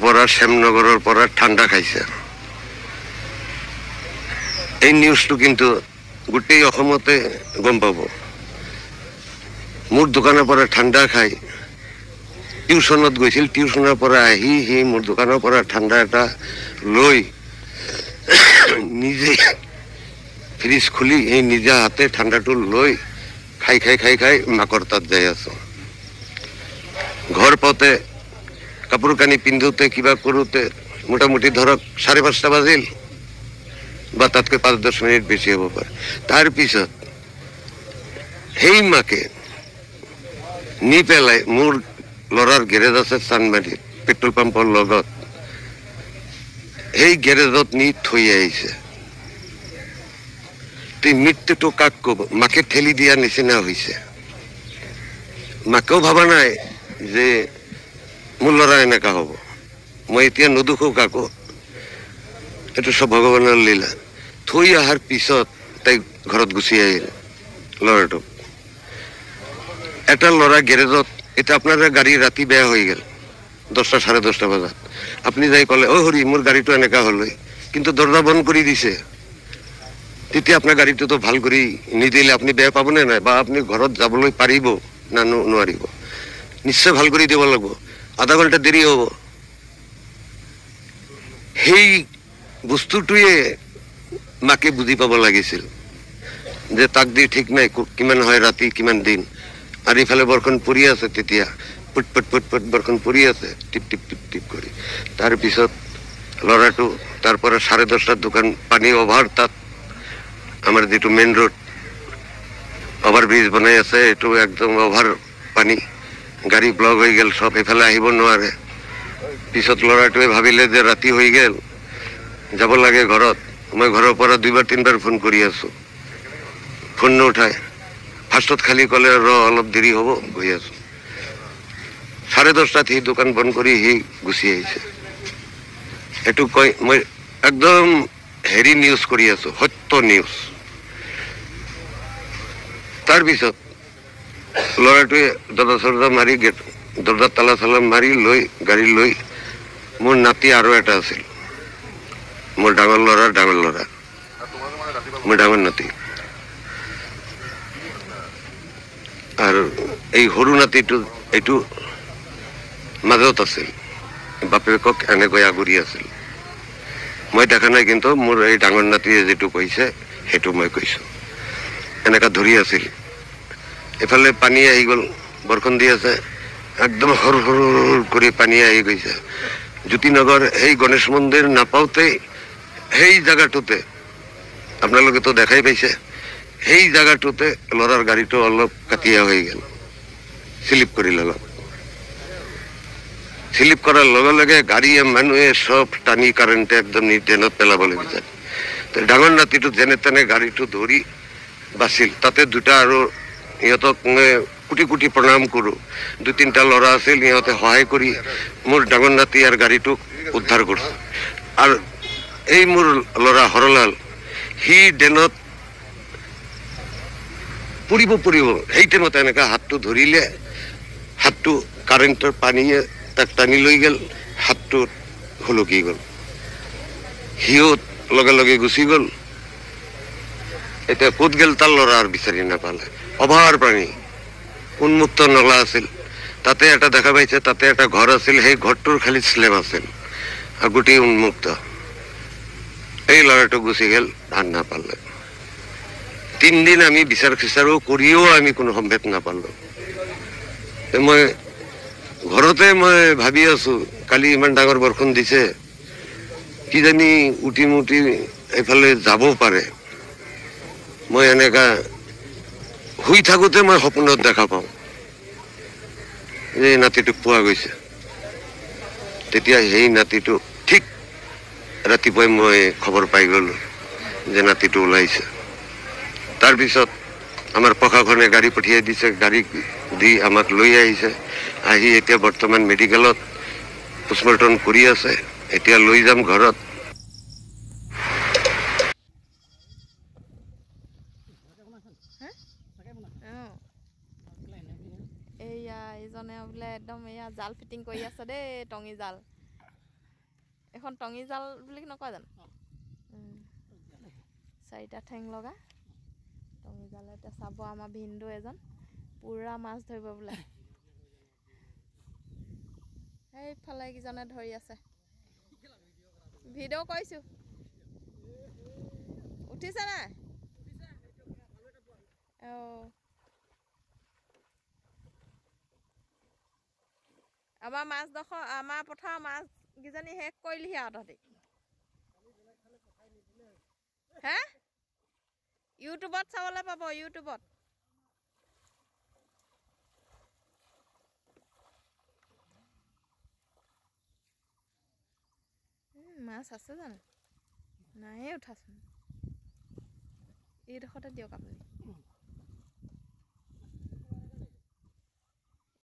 পৰা শ্যামনগৰৰ পৰা ঠাণ্ডা খাইছে। এই নিউজটো কিন্তু গোটেই অসমতে গম পাব। মোৰ দোকানৰ পৰা ঠাণ্ডা খাই টিউশ্যনত গৈছিল, টিউশ্যনৰ পৰা আহি সি মোৰ দোকানৰ পৰা ঠাণ্ডা এটা লৈ নিজে ফ্ৰিজ খুলি এই নিজা হাতে ঠাণ্ডাটো লৈ খাই খাই খাই খাই মাকৰ তাত যাই আছো। ঘৰ পাওঁতে কাপোৰ কানি পিন্ধোতে কিবা কৰোঁতে মোটামুটি ধৰক 5:30 বাজিল বা তাতকৈ 5-10 মিনিট বেছি হ'ব পাৰে। তাৰপিছত সেই মাকে নি পেলাই মোৰ ল'ৰাৰ গেৰেজ আছে চানমাৰীত, পেট্ৰল পাম্পৰ লগত, সেই গেৰেজত নি থৈ আহিছে। মৃত্যুটো কাক ক'ব? মাকে ঠেলি দিয়া নিচিনা হৈছে। মাকেও ভাবা নাই যে মোৰ ল'ৰা এনেকা হ'ব। মই এতিয়া নদুখো কাকো, এইটো চব ভগৱানৰ লীলা। থৈ অহাৰ পিছত তাই ঘৰত গুচি আহিল ল'ৰাটোক। এটা ল'ৰা গেৰেজত, এতিয়া আপোনাৰ গাড়ী ৰাতি বেয়া হৈ গ'ল 10-10:30 বজাত, আপুনি যাই ক'লে অ' হৰি মোৰ গাড়ীটো এনেকা হ'ল, কিন্তু দৰ্জা বন্ধ কৰি দিছে, তেতিয়া আপোনাৰ গাড়ীটোতো ভাল কৰি নিদিলে আপুনি বেয়া পাবনে নাই? বা আপুনি ঘৰত যাবলৈ পাৰিব না নোৱাৰিব? নিশ্চয় ভাল কৰি দিব লাগিব, আধা ঘণ্টা দেৰি হ'ব। সেই বস্তুটোৱে মাকে বুজি পাব লাগিছিল যে তাক দি ঠিক নাই কিমান হয় ৰাতি কিমান দিন। আৰু ইফালে বৰষুণ পৰি আছে, তেতিয়া পুট পুট পুট পুট বৰষুণ পৰি আছে টিপ টিপ টিপ টিপ কৰি। তাৰপিছত ল'ৰাটো তাৰ পৰা 10:30 দোকান, পানী অভাৰ তাত। আমাৰ যিটো মেইন ৰোড অভাৰ ব্ৰিজ বনাই আছে, এইটো একদম অভাৰ পানী, গাড়ী ব্লক হৈ গ'ল, চব এইফালে আহিব নোৱাৰে। পিছত ল'ৰাটোৱে ভাবিলে যে ৰাতি হৈ গ'ল, যাব লাগে ঘৰত। মই ঘৰৰ পৰা 2-3বাৰ ফোন কৰি আছো, ফোন নুঠায়। ফাৰ্ষ্টত খালি ক'লে অলপ দেৰি হ'ব, গৈ আছো। 10:30 সি দোকান বন্ধ কৰি সি গুচি আহিছে। এইটো কয় মই একদম হেৰি নিউজ কৰি আছো, সত্য নিউজ। তাৰপিছত ল'ৰাটোৱে দৰ্জা মাৰি দৰ্জাত তালা চালা মাৰি লৈ গাড়ী লৈ, মোৰ নাতি আৰু এটা আছিল, মোৰ ডাঙৰ ল'ৰা, মোৰ ডাঙৰ নাতি, আৰু এই সৰু নাতিটো এইটো মাজত আছিল, বাপেকক এনেকৈ আগুৰি আছিল। মই দেখা নাই, কিন্তু মোৰ এই ডাঙৰ নাতিয়ে যিটো কৈছে সেইটো মই কৈছো। এনেকা ধৰি আছিল। এফালে পানী আহি গ'ল, বৰষুণ দি আছে, একদম সৰু সৰু কৰি পানী আহি গৈছে। জ্যোতিনগৰ সেই গণেশ মন্দিৰ নাপাওঁতেই সেই জাগাটোতে, আপোনালোকেতো দেখাই পাইছে, সেই জাগাটোতে ল'ৰাৰ গাড়ীটো অলপ কাটিয়া হৈ গ'ল, স্লিপ কৰিল অলপ। স্লিপ কৰাৰ লগে লগে গাড়ীয়ে মানুহে চব টানি কাৰেণ্টে একদম ড্ৰেইনত পেলাবলৈ বিচাৰে। ডাঙৰ নাতিটো যেনে তেনে গাড়ীটো ধৰি বাচিল। তাতে দুটা আৰু ইহঁতক মই কোটি কোটি প্ৰণাম কৰোঁ। 2-3টা ল'ৰা আছিল, সিহঁতে সহায় কৰি মোৰ ডাঙৰ নাতি আৰু গাড়ীটোক উদ্ধাৰ কৰিছে। আৰু এই মোৰ ল'ৰা হৰলাল, সি ড্ৰেইনত পৰিব, সেই টাইমত এনেকা হাতটো ধৰিলে, হাতটো কাৰেণ্টৰ পানীয়ে তাক টানি লৈ গ'ল, হাতটো সুলকি গ'ল, সিও লগে লগে গুচি গ'ল। এতিয়া ক'ত গ'ল তাৰ ল'ৰা আৰু বিচাৰি নাপালে। অভাৰ পানী, উন্মুক্ত নলা আছিল, তাতে এটা দেখা পাইছে, তাতে এটা ঘৰ আছিল, সেই ঘৰটোৰ খালি স্লেব আছিল আৰু গোটেই উন্মুক্ত। এই ল'ৰাটো গুচি গ'ল, ধান নাপালে। 3 দিন আমি বিচাৰো কৰিও আমি কোনো সম্ভেদ নাপালো। মই ঘৰতে মই ভাবি আছো, কালি ইমান ডাঙৰ বৰষুণ দিছে, কিজানি উটি মুটি এইফালে যাব পাৰে। মই এনেকা শুই থাকোতে মই সপোনত দেখা পাওঁ যে নাতিটোক পোৱা গৈছে। তেতিয়া সেই নাতিটো ঠিক ৰাতিপুৱাই মই খবৰ পাই গ'লো যে নাতিটো ওলাইছে। তাৰপিছত আমাৰ প্ৰশাসনে গাড়ী পঠিয়াই দিছে, গাড়ী দি আমাক লৈ আহিছে। আহি এতিয়া বৰ্তমান মেডিকেলত পোষ্টমৰ্টম কৰি আছে, এতিয়া লৈ যাম ঘৰত। এইয়া এইজনে বোলে একদম এয়া জাল ফিটিং কৰি আছে দেই, টঙি জাল। এখন টঙি জাল বুলি নকয় জানো চাৰিটা ঠেং লগা টঙি জাল এতিয়া চাব আমাৰ ভিনদেউ এজন পুৰা মাছ ধৰিব বোলে সেইফালে কিজনে ধৰি আছে ভিডিঅ' কৰিছোঁ উঠিছে নাই আমাৰ মাছডোখৰ আমাৰ পথাৰৰ মাছকেইজনী শেষ কৰিলিহি আৰু তহঁতি হে ইউটিউবত চাবলৈ পাব ইউটিউবত মাছ আছে জানো নায়ে উঠাচোন এইডোখৰতে দিয়ক আপুনি